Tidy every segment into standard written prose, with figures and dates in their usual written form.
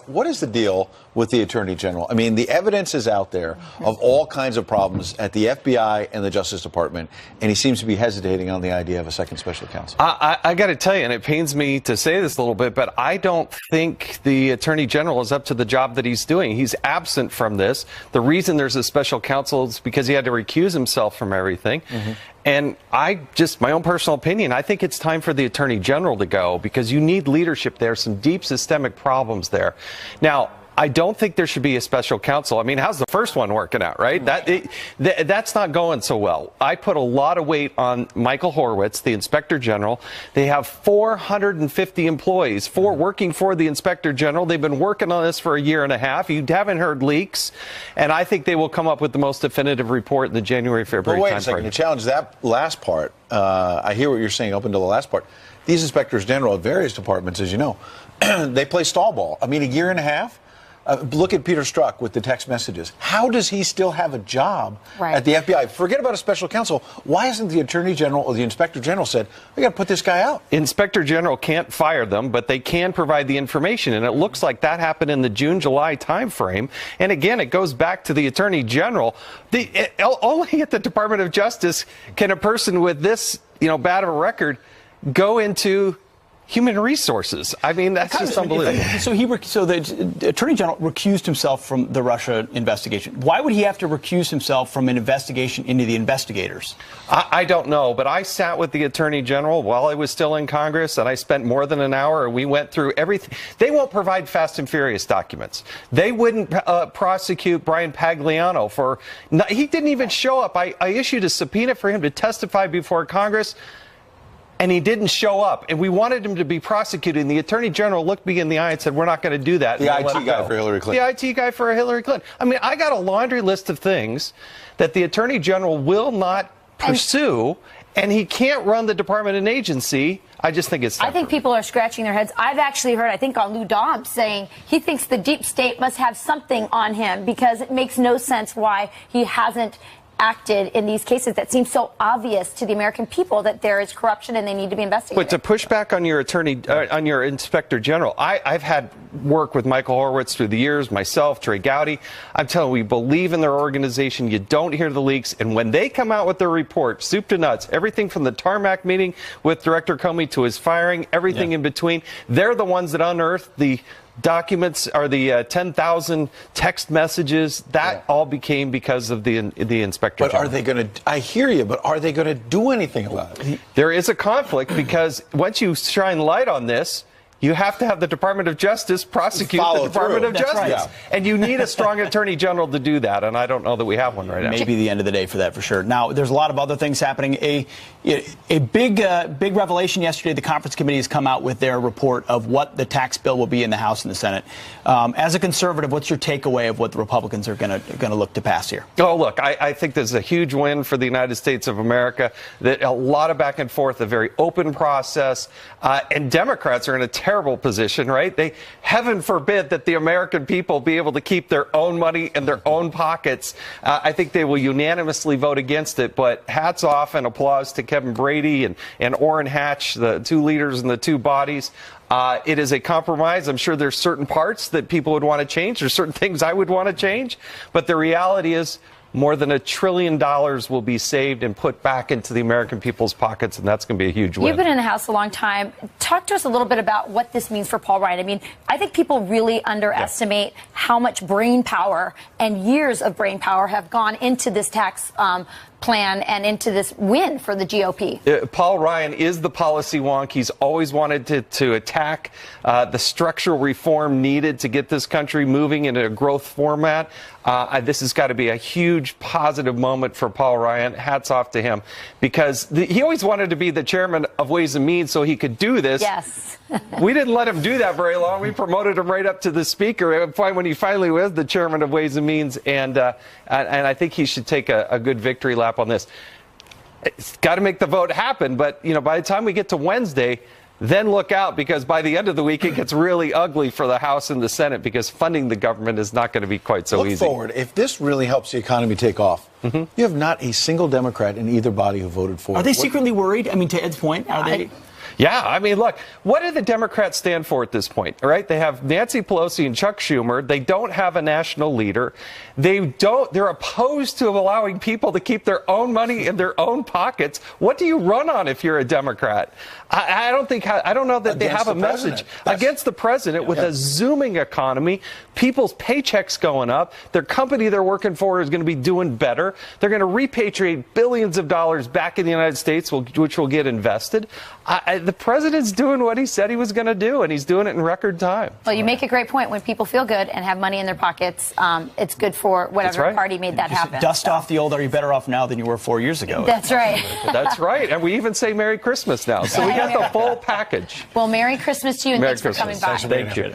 What is the deal with the Attorney General? I mean, the evidence is out there of all kinds of problems at the FBI and the Justice Department, and he seems to be hesitating on the idea of a second special counsel. I got to tell you, and it pains me to say this a little bit, but I don't think the Attorney General is up to the job that he's doing. He's absent from this. The reason there's a special counsel is because he had to recuse himself from everything. And my own personal opinion, I think it's time for the Attorney General to go because you need leadership there, some deep systemic problems there. Now, I don't think there should be a special counsel. I mean, how's the first one working out, right? That's not going so well. I put a lot of weight on Michael Horowitz, the Inspector General. They have 450 employees working for the Inspector General. They've been working on this for a year and a half. You haven't heard leaks, and I think they will come up with the most definitive report in the January-February timeframe. Wait a second. To challenge that last part, I hear what you're saying up until the last part. These Inspectors General at various departments, as you know, they play stall ball. I mean, a year and a half. Look at Peter Strzok with the text messages. How does he still have a job at the FBI? Forget about a special counsel. Why hasn't the Attorney General or the Inspector General said, we got to put this guy out? Inspector General can't fire them, but they can provide the information. And it looks like that happened in the June-July timeframe. And again, it goes back to the Attorney General. Only at the Department of Justice can a person with this, bad of a record go into human resources. I mean, that's just unbelievable. So the Attorney General recused himself from the Russia investigation. Why would he have to recuse himself from an investigation into the investigators? I don't know, but I sat with the Attorney General while I was still in Congress, and I spent more than an hour, and we went through everything. They won't provide Fast and Furious documents. They wouldn't prosecute Brian Pagliano for... he didn't even show up. I issued a subpoena for him to testify before Congress, and he didn't show up. And we wanted him to be prosecuted. And the Attorney General looked me in the eye and said, we're not going to do that. The IT guy for Hillary Clinton. The IT guy for Hillary Clinton. I mean, I got a laundry list of things that the Attorney General will not pursue, and he can't run the department and agency. I just think it's time. I think people are scratching their heads. I've actually heard, I think, on Lou Dobbs saying he thinks the deep state must have something on him because it makes no sense why he hasn't acted in these cases that seem so obvious to the American people that there is corruption and they need to be investigated. But to push back on your on your Inspector General, I've had work with Michael Horowitz through the years, myself, Trey Gowdy. I'm telling you, we believe in their organization. You don't hear the leaks. And when they come out with their report, soup to nuts, everything from the tarmac meeting with Director Comey to his firing, everything in between, they're the ones that unearthed the documents are the 10,000 text messages that all became because of the Inspector General. But are they going to, I hear you, but are they going to do anything about it? There is a conflict because once you shine light on this, you have to have the Department of Justice prosecute the Department of Justice. Right. And you need a strong Attorney General to do that. And I don't know that we have one right now. Maybe the end of the day for that, for sure. Now, there's a lot of other things happening. A big revelation yesterday. The conference committee has come out with their report of what the tax bill will be in the House and the Senate. As a conservative, what's your takeaway of what the Republicans are going to look to pass here? Oh, look, I think this is a huge win for the United States of America. That a lot of back and forth, a very open process. And Democrats are in a terrible position, right? Heaven forbid that the American people be able to keep their own money in their own pockets. I think they will unanimously vote against it, but hats off and applause to Kevin Brady and Orrin Hatch, the two leaders in the two bodies. It is a compromise. I'm sure there's certain parts that people would want to change. There's certain things I would want to change. But the reality is more than $1 trillion will be saved and put back into the American people's pockets, and that's going to be a huge win. You've been in the House a long time. Talk to us a little bit about what this means for Paul Ryan. I mean, I think people really underestimate how much brain power and years of brain power have gone into this tax plan and into this win for the GOP. Paul Ryan is the policy wonk. He's always wanted to attack the structural reform needed to get this country moving in a growth format. This has got to be a huge positive moment for Paul Ryan. Hats off to him, because he always wanted to be the chairman of Ways and Means so he could do this. Yes. We didn't let him do that very long. We promoted him right up to the speaker when he finally was the chairman of Ways and Means, and I think he should take a good victory lap on this. It's got to make the vote happen, but by the time we get to Wednesday, then look out, because by the end of the week it gets really ugly for the House and the Senate, because funding the government is not going to be quite so easy. Look forward. If this really helps the economy take off, you have not a single Democrat in either body who voted for it. Are they secretly worried? I mean, to Ed's point, are they? Yeah, I mean, look, what do the Democrats stand for at this point? All right, they have Nancy Pelosi and Chuck Schumer. They don't have a national leader. They're opposed to allowing people to keep their own money in their own pockets. What do you run on if you're a Democrat? I don't know that they have a message against the president with a zooming economy, people's paychecks going up. Their company they're working for is going to be doing better. They're going to repatriate billions of dollars back in the United States, which will get invested. The president's doing what he said he was going to do, and he's doing it in record time. Well, you make a great point. When people feel good and have money in their pockets, it's good for whatever party made that happen. Dust off the old, are you better off now than you were 4 years ago? That's right. That's right. And we even say Merry Christmas now. So we got the full package. Well, Merry Christmas to you, and thanks for coming by. Thank you.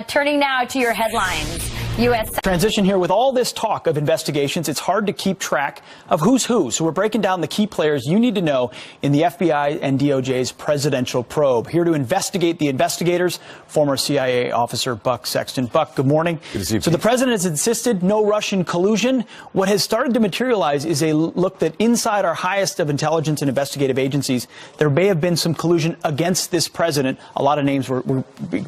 Turning now to your headlines. U.S. Transition here. With all this talk of investigations, it's hard to keep track of who's who. So we're breaking down the key players you need to know in the FBI and DOJ's presidential probe. Here to investigate the investigators, former CIA officer Buck Sexton. Buck, good morning. Good to see you. So the president has insisted no Russian collusion. What has started to materialize is a look that inside our highest of intelligence and investigative agencies, there may have been some collusion against this president. A lot of names we're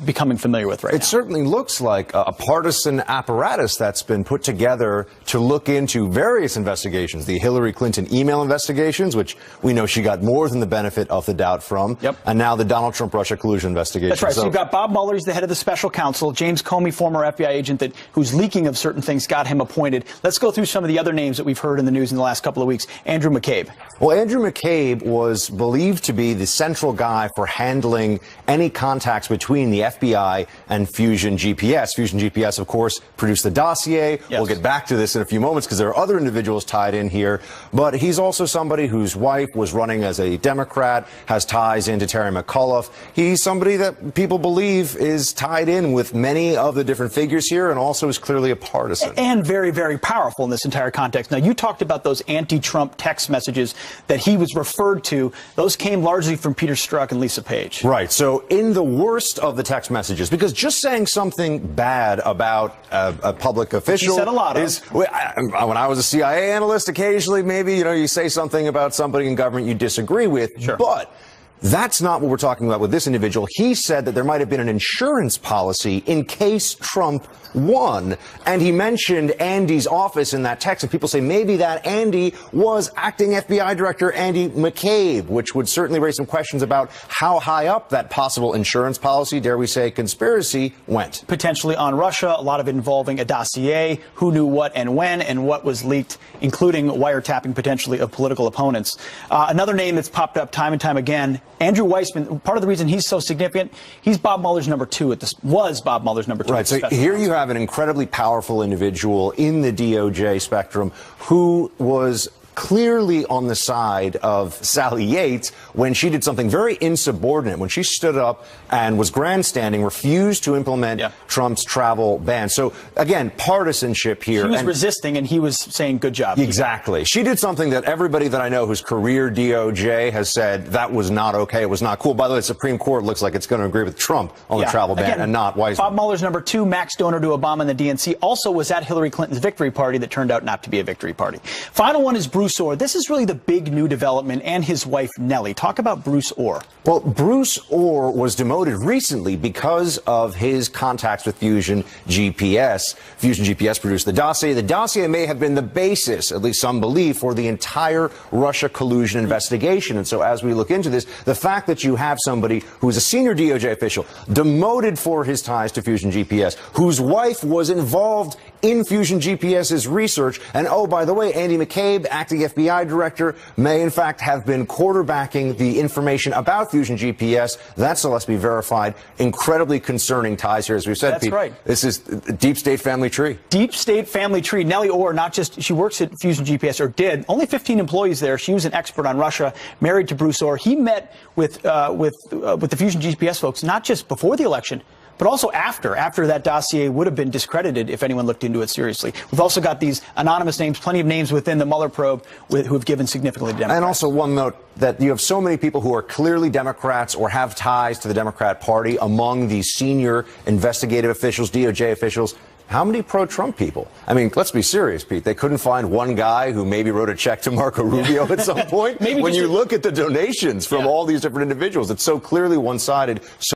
becoming familiar with right now. It certainly looks like a partisan apparatus that's been put together to look into various investigations. The Hillary Clinton email investigations, which we know she got more than the benefit of the doubt from. Yep. And now the Donald Trump Russia collusion investigation. That's right. So you've got Bob Mueller, he's the head of the special counsel. James Comey, former FBI agent who's leaking of certain things, got him appointed. Let's go through some of the other names that we've heard in the news in the last couple of weeks. Andrew McCabe. Well, Andrew McCabe was believed to be the central guy for handling any contacts between the FBI and Fusion GPS. Fusion GPS, of course, produced the dossier. Yes. We'll get back to this in a few moments because there are other individuals tied in here. But he's also somebody whose wife was running as a Democrat, has ties into Terry McAuliffe. He's somebody that people believe is tied in with many of the different figures here and also is clearly a partisan. And very, very powerful in this entire context. Now, you talked about those anti-Trump text messages that he was referred to. Those came largely from Peter Strzok and Lisa Page. Right. So in the worst of the text messages, because just saying something bad about a public official said a lot is, when I was a CIA analyst, occasionally maybe, you say something about somebody in government you disagree with. Sure. But that's not what we're talking about with this individual. He said that there might have been an insurance policy in case Trump won. And he mentioned Andy's office in that text. And people say maybe that Andy was acting FBI Director Andy McCabe, which would certainly raise some questions about how high up that possible insurance policy, dare we say conspiracy, went. Potentially on Russia, a lot of it involving a dossier, who knew what and when, and what was leaked, including wiretapping potentially of political opponents. Another name that's popped up time and time again, Andrew Weissman. Part of the reason he's so significant, he's Bob Mueller's number two was Bob Mueller's number two. Right. So here you have an incredibly powerful individual in the DOJ spectrum who was clearly on the side of Sally Yates when she did something very insubordinate, when she stood up and was grandstanding, refused to implement Trump's travel ban. So, again, partisanship here. She was resisting, and he was saying, good job. Exactly. She did something that everybody that I know who's career DOJ has said that was not okay. It was not cool. By the way, the Supreme Court looks like it's going to agree with Trump on the travel ban and not Weissman. Bob Mueller's number two, max donor to Obama and the DNC, also was at Hillary Clinton's victory party that turned out not to be a victory party. Final one is Bruce Orr. This is really the big new development, and his wife, Nellie. Talk about Bruce Orr. Well, Bruce Orr was demoted recently because of his contacts with Fusion GPS. Fusion GPS produced the dossier. The dossier may have been the basis, at least some believe, for the entire Russia collusion investigation. And so as we look into this, the fact that you have somebody who is a senior DOJ official demoted for his ties to Fusion GPS, whose wife was involved in Fusion GPS's research, and oh, by the way, Andy McCabe, acting FBI director, may in fact have been quarterbacking the information about Fusion GPS. That still has to be verified. Incredibly concerning ties here, as we've said, That's Pete. right. This is a deep state family tree. Deep state family tree. Nellie Orr, not just, she works at Fusion GPS, or did. Only 15 employees there. She was an expert on Russia, married to Bruce Orr. He met with the Fusion GPS folks, not just before the election, but also after that dossier would have been discredited if anyone looked into it seriously. We've also got these anonymous names, plenty of names within the Mueller probe who have given significantly to Democrats. And also one note that you have so many people who are clearly Democrats or have ties to the Democrat Party among these senior investigative officials, DOJ officials. How many pro-Trump people? I mean, let's be serious, Pete. They couldn't find one guy who maybe wrote a check to Marco Rubio at some point? Maybe when you look at the donations from all these different individuals, it's so clearly one-sided.